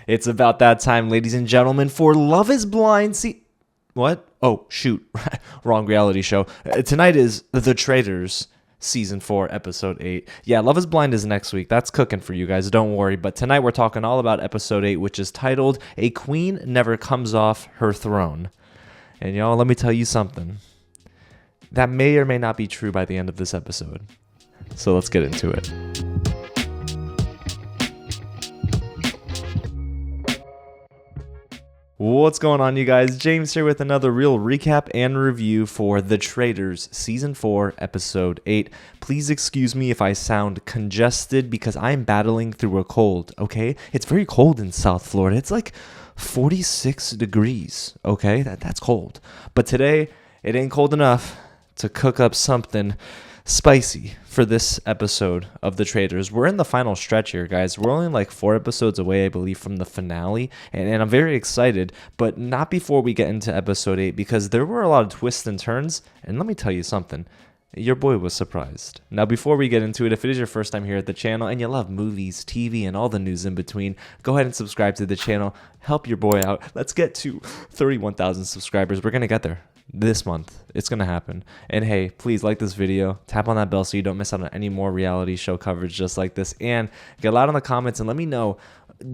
It's about that time, ladies and gentlemen, for Love is Blind. What? Oh, shoot. Wrong reality show. Tonight is The Traitors, Season 4, Episode 8. Yeah, Love is Blind is next week. That's cooking for you guys. Don't worry. But tonight we're talking all about Episode 8, which is titled, A Queen Never Comes Off Her Throne. And y'all, let me tell you something. That may or may not be true by the end of this episode. So let's get into it. What's going on, you guys? James here with another real recap and review for The Traitors, Season 4, Episode 8. Please excuse me if I sound congested because I'm battling through a cold, okay? It's very cold in South Florida. It's like 46 degrees, okay? That's cold. But today, it ain't cold enough to cook up something spicy for this episode of The Traitors. We're in the final stretch here, guys. We're only like 4 episodes away, I believe, from the finale, and I'm very excited, but not before we get into episode 8, because there were a lot of twists and turns, and let me tell you something. Your boy was surprised. Now, before we get into it, if it is your first time here at the channel and you love movies, TV, and all the news in between, go ahead and subscribe to the channel. Help your boy out. Let's get to 31,000 subscribers. We're going to get there this month. It's going to happen. And hey, please like this video. Tap on that bell so you don't miss out on any more reality show coverage just like this. And get loud in the comments and let me know,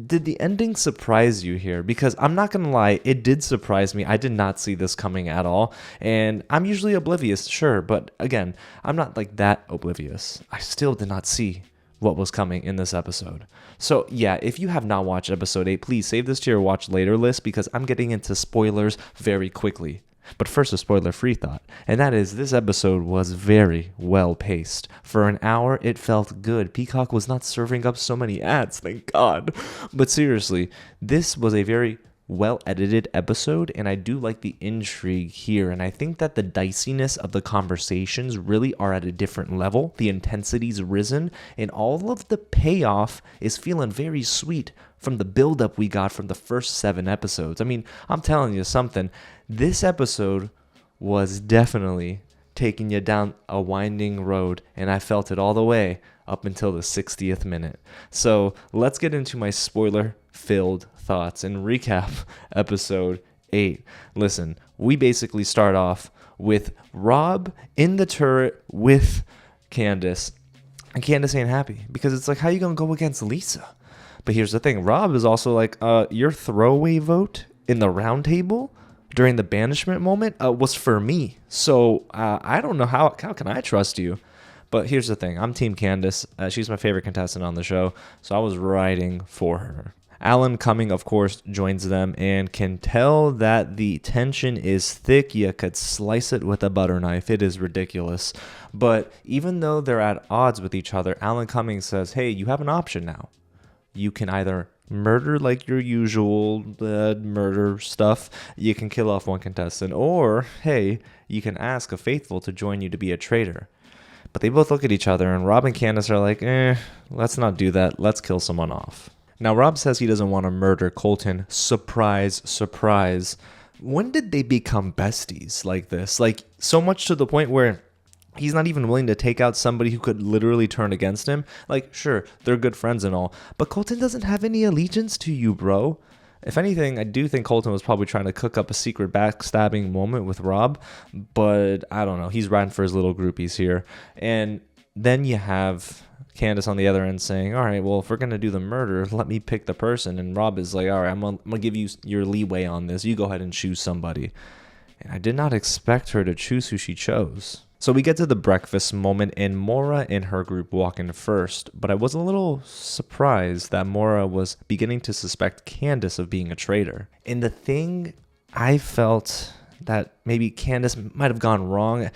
did the ending surprise you here? Because I'm not going to lie, it did surprise me. I did not see this coming at all. And I'm usually oblivious, sure. But again, I'm not like that oblivious. I still did not see what was coming in this episode. So yeah, if you have not watched episode 8, please save this to your watch later list because I'm getting into spoilers very quickly. But first, a spoiler-free thought, and that is this episode was very well paced. For an hour, it felt good. Peacock was not serving up so many ads, thank God. But seriously, this was a very well-edited episode, and I do like the intrigue here, and I think that the diciness of the conversations really are at a different level. The intensity's risen, and all of the payoff is feeling very sweet from the build-up we got from the first 7 episodes. I mean, I'm telling you something. This episode was definitely taking you down a winding road, and I felt it all the way up until the 60th minute. So let's get into my spoiler-filled thoughts and recap episode 8. Listen, we basically start off with Rob in the turret with Candiace, and Candiace ain't happy because it's like, how you gonna go against Lisa? But here's the thing, Rob is also like, your throwaway vote in the round table during the banishment moment was for me. So I don't know how can I trust you? But here's the thing, I'm Team Candiace. She's my favorite contestant on the show, so I was riding for her. Alan Cumming, of course, joins them and can tell that the tension is thick. You could slice it with a butter knife. It is ridiculous. But even though they're at odds with each other, Alan Cumming says, hey, you have an option now. You can either murder like your usual murder stuff, you can kill off one contestant, or, hey, you can ask a faithful to join you to be a traitor. But they both look at each other, and Rob and Candiace are like, let's not do that. Let's kill someone off. Now, Rob says he doesn't want to murder Colton. Surprise, surprise. When did they become besties like this? Like, so much to the point where he's not even willing to take out somebody who could literally turn against him. Like, sure, they're good friends and all, but Colton doesn't have any allegiance to you, bro. If anything, I do think Colton was probably trying to cook up a secret backstabbing moment with Rob, but I don't know. He's riding for his little groupies here. And then you have Candiace on the other end saying, all right, well, if we're going to do the murder, let me pick the person. And Rob is like, all right, I'm going to give you your leeway on this. You go ahead and choose somebody. And I did not expect her to choose who she chose. So we get to the breakfast moment, and Maura and her group walk in first, but I was a little surprised that Maura was beginning to suspect Candiace of being a traitor. And the thing I felt that maybe Candiace might have gone wrong,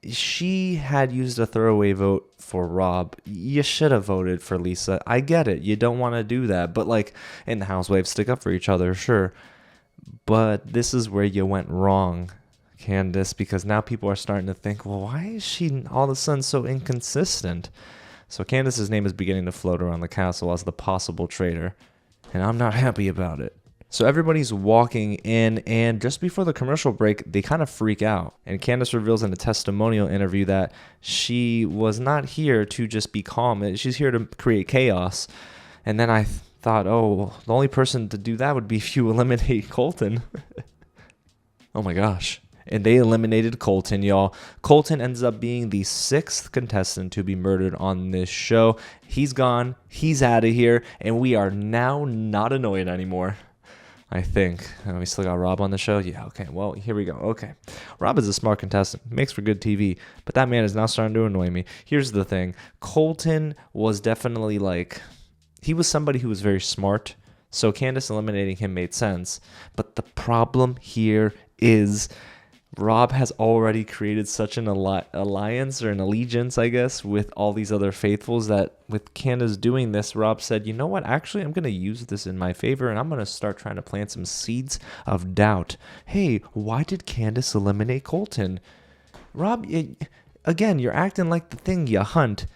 she had used a throwaway vote for Rob. You should have voted for Lisa. I get it. You don't want to do that, but like in the housewives stick up for each other, sure. But this is where you went wrong, Candiace, because now people are starting to think, well, why is she all of a sudden so inconsistent? So Candiace's name is beginning to float around the castle as the possible traitor, and I'm not happy about it. So everybody's walking in, and just before the commercial break, they kind of freak out. And Candiace reveals in a testimonial interview that she was not here to just be calm. She's here to create chaos. And then I thought, oh, well, the only person to do that would be if you eliminate Colton. Oh my gosh. And they eliminated Colton, y'all. Colton ends up being the 6th contestant to be murdered on this show. He's gone. He's out of here. And we are now not annoyed anymore, I think. We still got Rob on the show? Yeah, okay. Well, here we go. Okay. Rob is a smart contestant. Makes for good TV. But that man is now starting to annoy me. Here's the thing. Colton was definitely he was somebody who was very smart. So Candiace eliminating him made sense. But the problem here is Rob has already created such an alliance or an allegiance, I guess, with all these other faithfuls that with Candiace doing this, Rob said, you know what, actually, I'm going to use this in my favor and I'm going to start trying to plant some seeds of doubt. Hey, why did Candiace eliminate Colton? Rob, again, you're acting like the thing you hunt,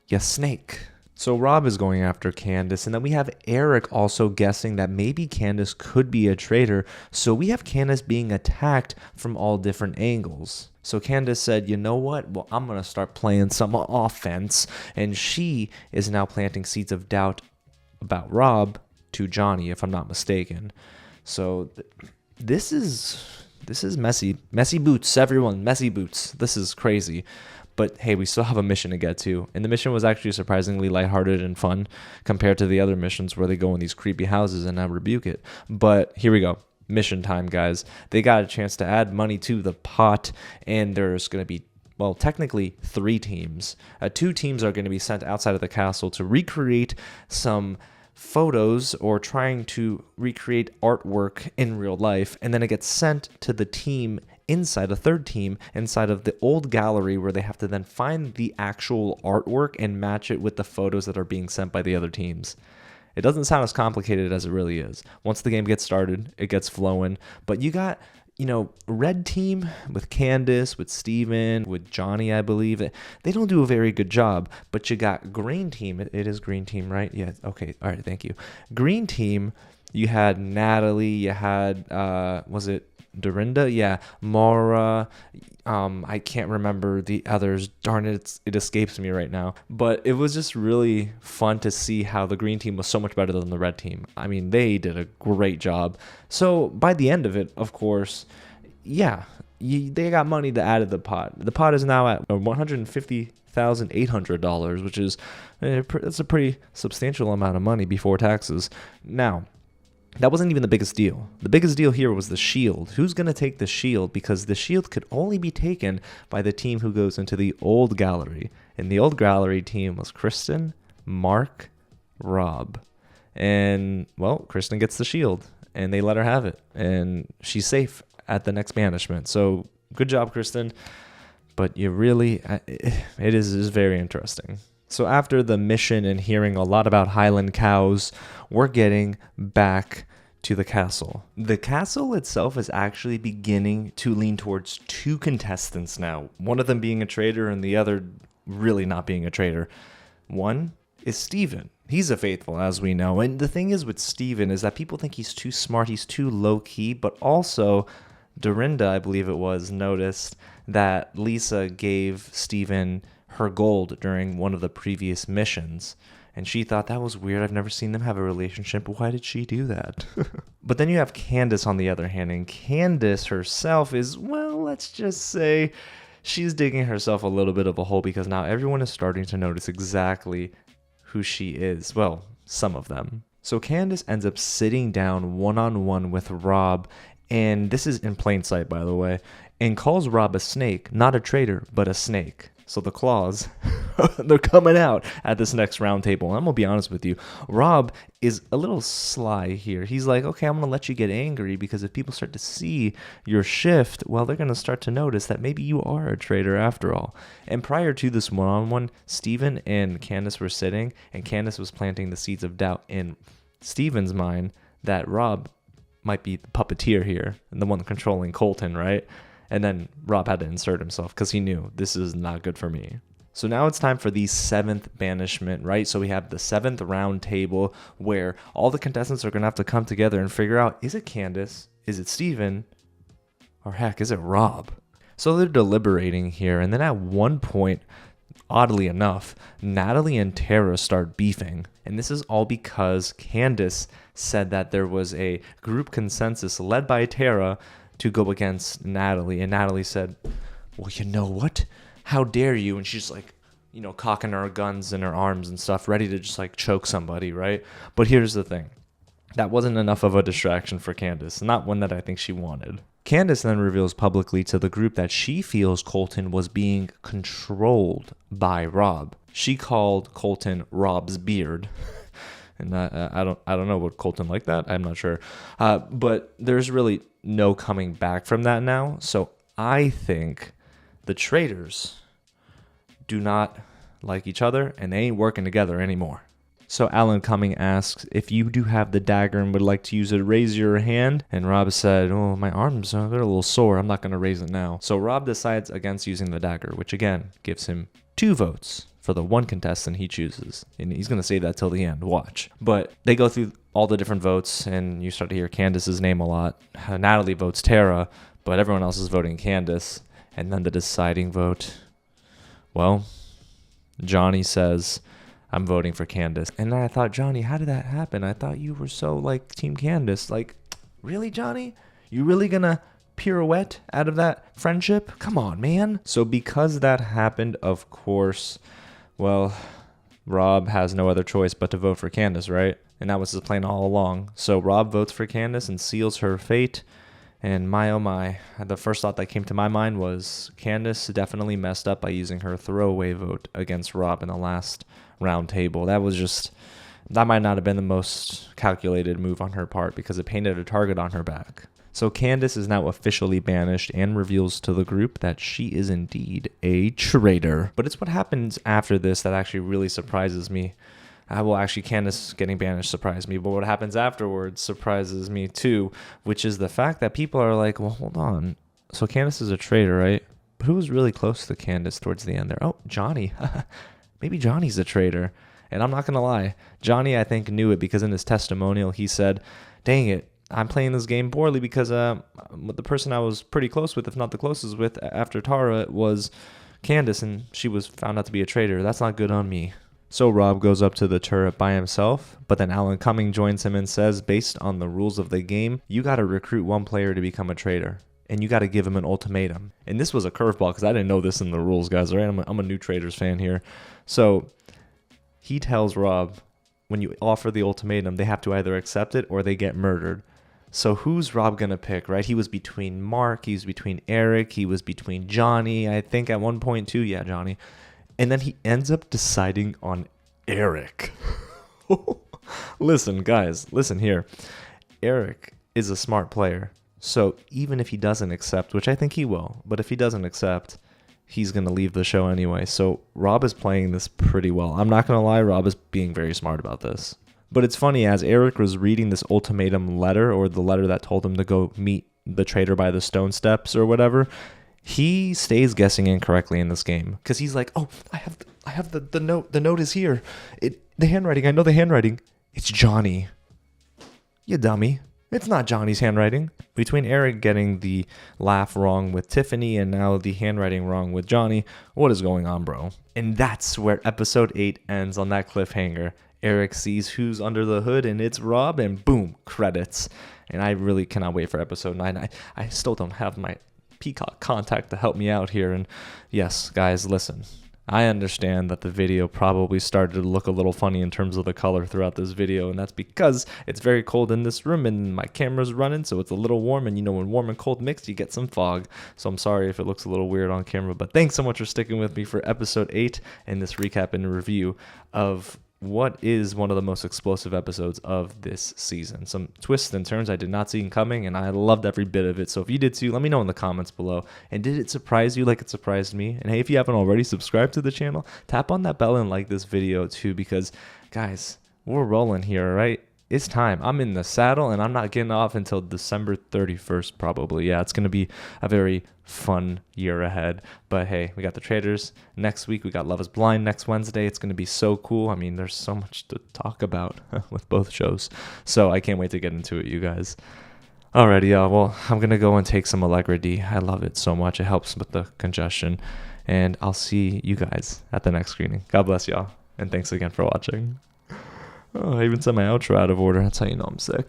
you snake. So Rob is going after Candiace, and then we have Eric also guessing that maybe Candiace could be a traitor. So we have Candiace being attacked from all different angles. So Candiace said, you know what? Well, I'm going to start playing some offense. And she is now planting seeds of doubt about Rob to Johnny, if I'm not mistaken. So this is messy. Messy boots, everyone. Messy boots. This is crazy. But hey, we still have a mission to get to. And the mission was actually surprisingly lighthearted and fun compared to the other missions where they go in these creepy houses and I rebuke it. But here we go. Mission time, guys. They got a chance to add money to the pot, and there's going to be, well, technically 3 teams. 2 teams are going to be sent outside of the castle to recreate some photos or trying to recreate artwork in real life, and then it gets sent to the team inside a 3rd team inside of the old gallery where they have to then find the actual artwork and match it with the photos that are being sent by the other teams. It doesn't sound as complicated as it really is. Once the game gets started, it gets flowing. But you got, red team with Candiace, with Steven, with Johnny, I believe. They don't do a very good job. But you got green team. It is green team, right? Yeah. Okay. All right. Thank you. Green team, you had Natalie. You had, was it Dorinda? Yeah. Mara. I can't remember the others. Darn it, it escapes me right now. But it was just really fun to see how the green team was so much better than the red team. I mean, they did a great job. So by the end of it, of course, yeah, they got money to add to the pot. The pot is now at $150,800, which is that's a pretty substantial amount of money before taxes. Now, that wasn't even the biggest deal. The biggest deal here was the shield. Who's going to take the shield? Because the shield could only be taken by the team who goes into the old gallery. And the old gallery team was Kristen, Mark, Rob. And, well, Kristen gets the shield. And they let her have it. And she's safe at the next banishment. So, good job, Kristen. But you really, it is very interesting. So after the mission and hearing a lot about Highland cows, we're getting back to the castle. The castle itself is actually beginning to lean towards 2 contestants now. One of them being a traitor and the other really not being a traitor. One is Steven. He's a faithful, as we know. And the thing is with Steven is that people think he's too smart, he's too low-key, but also Dorinda, I believe it was, noticed that Lisa gave Steven her gold during one of the previous missions. And she thought that was weird. I've never seen them have a relationship. Why did she do that? But then you have Candiace on the other hand. And Candiace herself is, well, let's just say she's digging herself a little bit of a hole because now everyone is starting to notice exactly who she is. Well, some of them. So Candiace ends up sitting down one-on-one with Rob. And this is in plain sight, by the way. And calls Rob a snake. Not a traitor, but a snake. So the claws, they're coming out at this next round table. And I'm going to be honest with you. Rob is a little sly here. He's like, okay, I'm going to let you get angry because if people start to see your shift, well, they're going to start to notice that maybe you are a traitor after all. And prior to this one-on-one, Steven and Candiace were sitting, and Candiace was planting the seeds of doubt in Steven's mind that Rob might be the puppeteer here and the one controlling Colton, right? And then Rob had to insert himself because he knew this is not good for me. So now it's time for the 7th banishment, right? So we have the 7th round table where all the contestants are going to have to come together and figure out, is it Candiace? Is it Steven? Or heck, is it Rob? So they're deliberating here. And then at one point, oddly enough, Natalie and Tara start beefing. And this is all because Candiace said that there was a group consensus led by Tara to go against Natalie. And Natalie said, well, you know what? How dare you? And she's like, cocking her guns in her arms and stuff, ready to just like choke somebody, right? But here's the thing. That wasn't enough of a distraction for Candiace, not one that I think she wanted. Candiace then reveals publicly to the group that she feels Colton was being controlled by Rob. She called Colton Rob's beard. And I don't know, would Colton like that? I'm not sure. But there's really no coming back from that now. So I think the traitors do not like each other and they ain't working together anymore. So Alan Cumming asks, if you do have the dagger and would like to use it, raise your hand. And Rob said, oh, my arms, they're a little sore. I'm not going to raise it now. So Rob decides against using the dagger, which again gives him 2 votes for the one contestant he chooses. And he's going to save that till the end. Watch. But they go through all the different votes and you start to hear Candiace's name a lot. Natalie votes Tara, but everyone else is voting Candiace. And then the deciding vote, well, Johnny says, I'm voting for Candiace. And I thought, Johnny, how did that happen? I thought you were so like Team Candiace. Like, really, Johnny? You really gonna pirouette out of that friendship? Come on, man. So because that happened, of course, well, Rob has no other choice but to vote for Candiace, right? And that was his plan all along. So Rob votes for Candiace and seals her fate. And my oh my, the first thought that came to my mind was Candiace definitely messed up by using her throwaway vote against Rob in the last round table. That might not have been the most calculated move on her part because it painted a target on her back. So Candiace is now officially banished and reveals to the group that she is indeed a traitor. But it's what happens after this that actually really surprises me. Candiace getting banished surprised me, but what happens afterwards surprises me too, which is the fact that people are like, well, hold on. So Candiace is a traitor, right? But who was really close to Candiace towards the end there? Oh, Johnny. Maybe Johnny's a traitor. And I'm not going to lie. Johnny, I think, knew it because in his testimonial, he said, dang it, I'm playing this game poorly because the person I was pretty close with, if not the closest with, after Tara was Candiace, and she was found out to be a traitor. That's not good on me. So Rob goes up to the turret by himself, but then Alan Cumming joins him and says, based on the rules of the game, you got to recruit one player to become a traitor, and you got to give him an ultimatum. And this was a curveball because I didn't know this in the rules, guys. Right? I'm a new Traitors fan here. So he tells Rob, when you offer the ultimatum, they have to either accept it or they get murdered. So who's Rob going to pick, right? He was between Mark, he was between Eric, he was between Johnny, I think at one point too. Yeah, Johnny. And then he ends up deciding on Eric. Listen, guys, listen here. Eric is a smart player. So even if he doesn't accept, which I think he will, but if he doesn't accept, he's going to leave the show anyway. So Rob is playing this pretty well. I'm not going to lie, Rob is being very smart about this. But it's funny, as Eric was reading this ultimatum letter, or the letter that told him to go meet the traitor by the stone steps or whatever, he stays guessing incorrectly in this game because he's like, oh, I have the note. The note is here. The handwriting. I know the handwriting. It's Johnny. You dummy. It's not Johnny's handwriting. Between Eric getting the laugh wrong with Tiffany and now the handwriting wrong with Johnny, what is going on, bro? And that's where episode 8 ends, on that cliffhanger. Eric sees who's under the hood and it's Rob, and boom, credits. And I really cannot wait for episode 9. I still don't have my Peacock contact to help me out here. And yes, guys, listen, I understand that the video probably started to look a little funny in terms of the color throughout this video, and that's because it's very cold in this room and my camera's running, so it's a little warm, and when warm and cold mix, you get some fog. So I'm sorry if it looks a little weird on camera, but thanks so much for sticking with me for episode 8 and this recap and review of what is one of the most explosive episodes of this season. Some twists and turns I did not see coming, and I loved every bit of it. So if you did too, let me know in the comments below. And did it surprise you like it surprised me? And hey, if you haven't already subscribed to the channel, tap on that bell and like this video too, because guys, we're rolling here, right? It's time. I'm in the saddle, and I'm not getting off until December 31st, probably. Yeah, it's going to be a very fun year ahead. But hey, we got the Traitors next week. We got Love is Blind next Wednesday. It's going to be so cool. I mean, there's so much to talk about with both shows. So I can't wait to get into it, you guys. Alrighty, y'all. Well, I'm going to go and take some Allegra D. I love it so much. It helps with the congestion. And I'll see you guys at the next screening. God bless y'all. And thanks again for watching. Oh, I even said my outro out of order. That's how you know I'm sick.